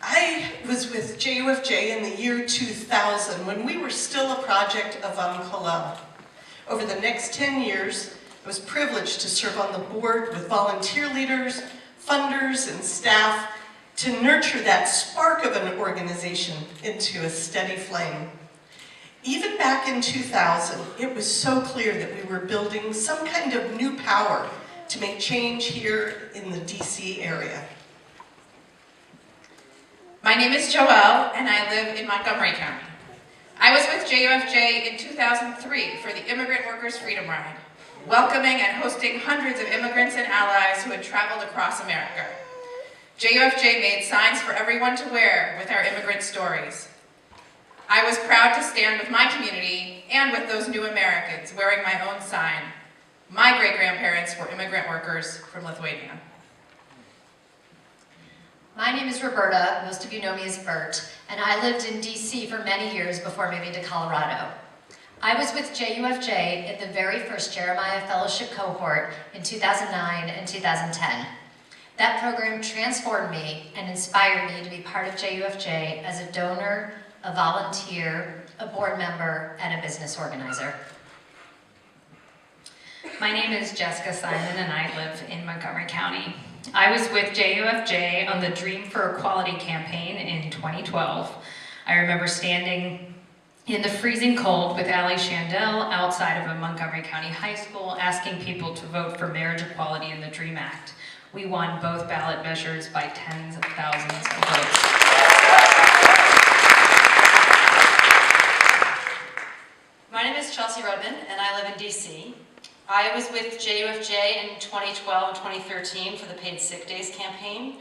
I was with JUFJ in the year 2000 when we were still a project of Colel. Over the next 10 years, I was privileged to serve on the board with volunteer leaders, funders, and staff to nurture that spark of an organization into a steady flame. Even back in 2000, it was so clear that we were building some kind of new power to make change here in the DC area. My name is Joelle, and I live in Montgomery County. I was with JUFJ in 2003 for the Immigrant Workers Freedom Ride, welcoming and hosting hundreds of immigrants and allies who had traveled across America. JUFJ made signs for everyone to wear with our immigrant stories. I was proud to stand with my community and with those new Americans wearing my own sign. My great-grandparents were immigrant workers from Lithuania. My name is Roberta, most of you know me as Bert, and I lived in DC for many years before moving to Colorado. I was with JUFJ in the very first Jeremiah Fellowship cohort in 2009 and 2010. That program transformed me and inspired me to be part of JUFJ as a donor, a volunteer, a board member, and a business organizer. My name is Jessica Simon and I live in Montgomery County. I was with JUFJ on the Dream for Equality campaign in 2012. I remember standing in the freezing cold with Allie Shandell outside of a Montgomery County high school asking people to vote for marriage equality in the DREAM Act. We won both ballot measures by tens of thousands of votes. My name is Chelsea Rudman, and I live in DC. I was with JUFJ in 2012 and 2013 for the Paid Sick Days campaign.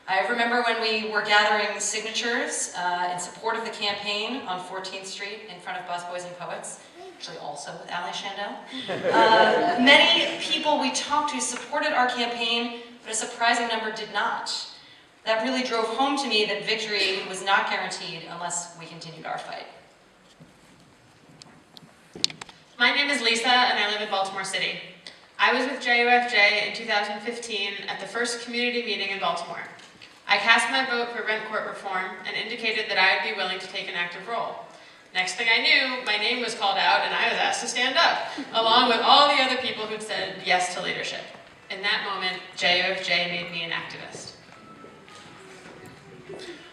I remember when we were gathering signatures in support of the campaign on 14th Street in front of Busboys and Poets, actually also with Allie Shandell. Many people we talked to supported our campaign, but a surprising number did not. That really drove home to me that victory was not guaranteed unless we continued our fight. My name is Lisa, and I live in Baltimore City. I was with JUFJ in 2015 at the first community meeting in Baltimore. I cast my vote for rent court reform and indicated that I would be willing to take an active role. Next thing I knew, my name was called out and I was asked to stand up, along with all the other people who'd said yes to leadership. In that moment, JUFJ made me an activist.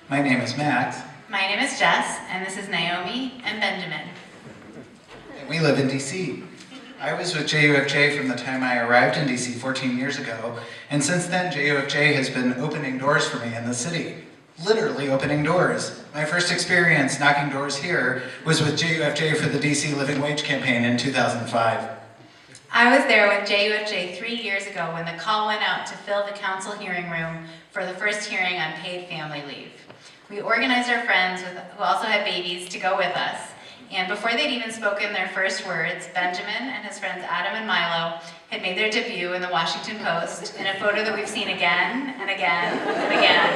My name is Matt. My name is Jess, and this is Naomi and Benjamin. And we live in DC. I was with JUFJ from the time I arrived in DC 14 years ago, and since then JUFJ has been opening doors for me in the city. Literally opening doors. My first experience knocking doors here was with JUFJ for the DC Living Wage campaign in 2005. I was there with JUFJ 3 years ago when the call went out to fill the council hearing room for the first hearing on paid family leave. We organized our friends who also had babies to go with us. And before they'd even spoken their first words, Benjamin and his friends Adam and Milo had made their debut in the Washington Post in a photo that we've seen again and again and again,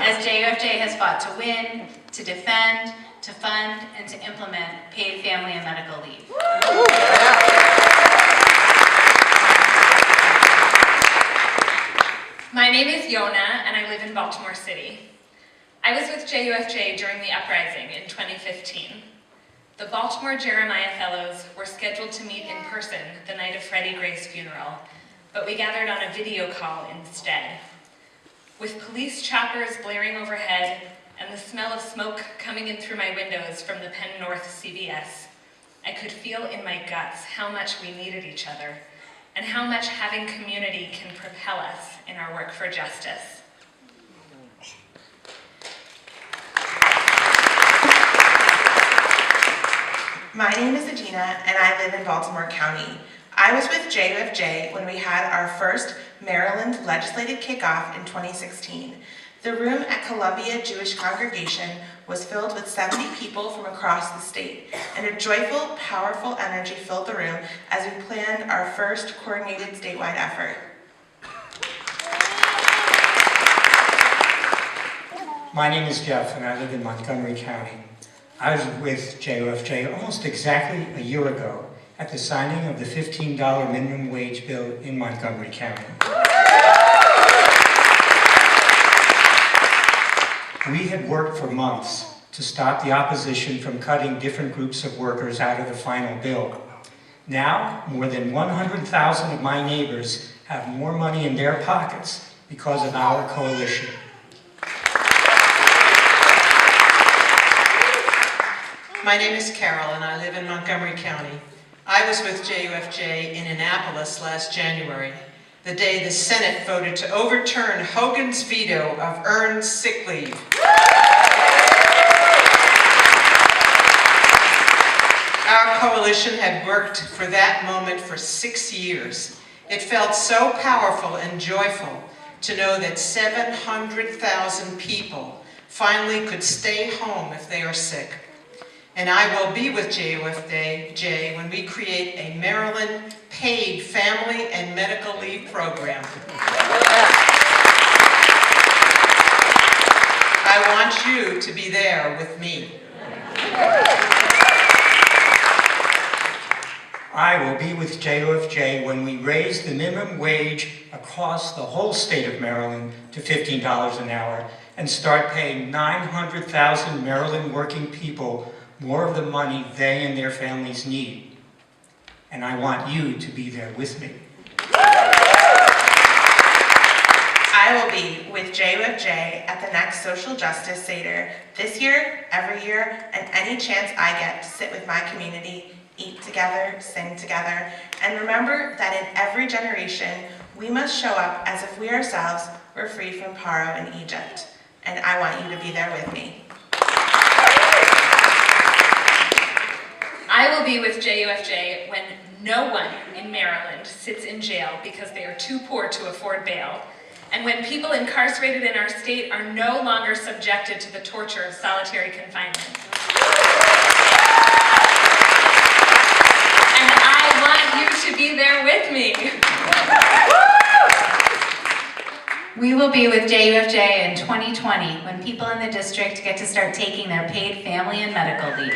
as JUFJ has fought to win, to defend, to fund, and to implement paid family and medical leave. My name is Yona, and I live in Baltimore City. I was with JUFJ during the uprising in 2015. The Baltimore Jeremiah Fellows were scheduled to meet in person the night of Freddie Gray's funeral, but we gathered on a video call instead. With police choppers blaring overhead and the smell of smoke coming in through my windows from the Penn North CVS, I could feel in my guts how much we needed each other and how much having community can propel us in our work for justice. My name is Adina, and I live in Baltimore County. I was with JUFJ when we had our first Maryland legislative kickoff in 2016. The room at Columbia Jewish Congregation was filled with 70 people from across the state, and a joyful, powerful energy filled the room as we planned our first coordinated statewide effort. My name is Jeff, and I live in Montgomery County. I was with JUFJ almost exactly a year ago at the signing of the $15 minimum wage bill in Montgomery County. We had worked for months to stop the opposition from cutting different groups of workers out of the final bill. Now, more than 100,000 of my neighbors have more money in their pockets because of our coalition. My name is Carol and I live in Montgomery County. I was with JUFJ in Annapolis last January, the day the Senate voted to overturn Hogan's veto of earned sick leave. Our coalition had worked for that moment for 6 years. It felt so powerful and joyful to know that 700,000 people finally could stay home if they are sick. And I will be with JUFJ when we create a Maryland paid family and medical leave program. I want you to be there with me. I will be with JUFJ when we raise the minimum wage across the whole state of Maryland to $15 an hour and start paying 900,000 Maryland working people more of the money they and their families need. And I want you to be there with me. I will be with JUFJ at the next Social Justice Seder this year, every year, and any chance I get to sit with my community, eat together, sing together, and remember that in every generation, we must show up as if we ourselves were free from Paro in Egypt. And I want you to be there with me. I will be with JUFJ when no one in Maryland sits in jail because they are too poor to afford bail, and when people incarcerated in our state are no longer subjected to the torture of solitary confinement. And I want you to be there with me. We will be with JUFJ in 2020 when people in the district get to start taking their paid family and medical leave.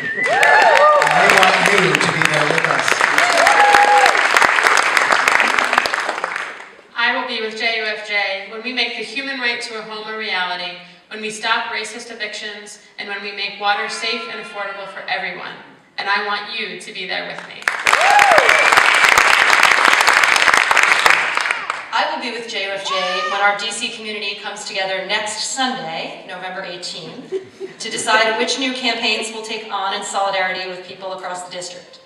I want you to be there with us. I will be with JUFJ when we make the human right to a home a reality, when we stop racist evictions, and when we make water safe and affordable for everyone. And I want you to be there with me. I will be with JUFJ when our DC community comes together next Sunday, November 18th, to decide which new campaigns we'll take on in solidarity with people across the district.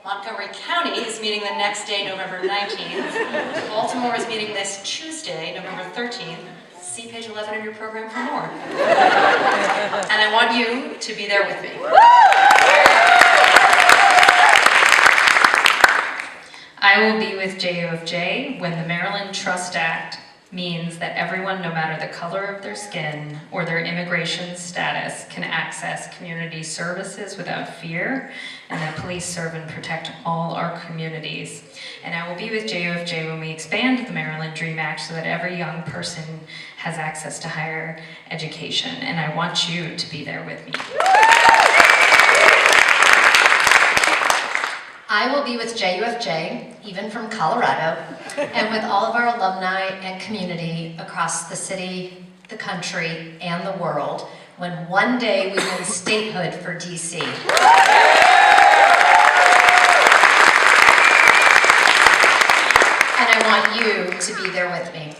Montgomery County is meeting the next day, November 19th. Baltimore is meeting this Tuesday, November 13th. See page 11 in your program for more. And I want you to be there with me. I will be with JUFJ when the Maryland Trust Act means that everyone, no matter the color of their skin or their immigration status, can access community services without fear, and that police serve and protect all our communities. And I will be with JUFJ when we expand the Maryland Dream Act so that every young person has access to higher education, and I want you to be there with me. I will be with JUFJ, even from Colorado, and with all of our alumni and community across the city, the country, and the world, when one day we win statehood for DC. And I want you to be there with me.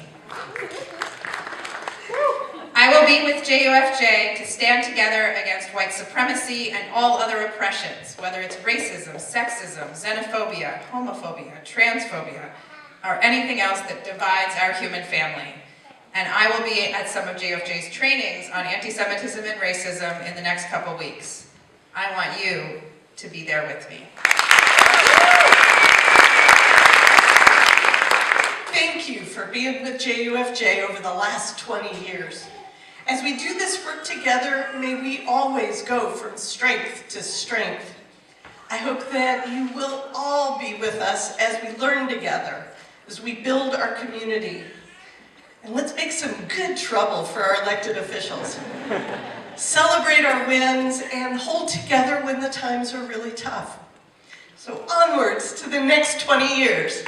I will be with JUFJ to stand together against white supremacy and all other oppressions, whether it's racism, sexism, xenophobia, homophobia, transphobia, or anything else that divides our human family. And I will be at some of JUFJ's trainings on anti-Semitism and racism in the next couple weeks. I want you to be there with me. Thank you for being with JUFJ over the last 20 years. As we do this work together, may we always go from strength to strength. I hope that you will all be with us as we learn together, as we build our community. And let's make some good trouble for our elected officials. Celebrate our wins and hold together when the times are really tough. So onwards to the next 20 years.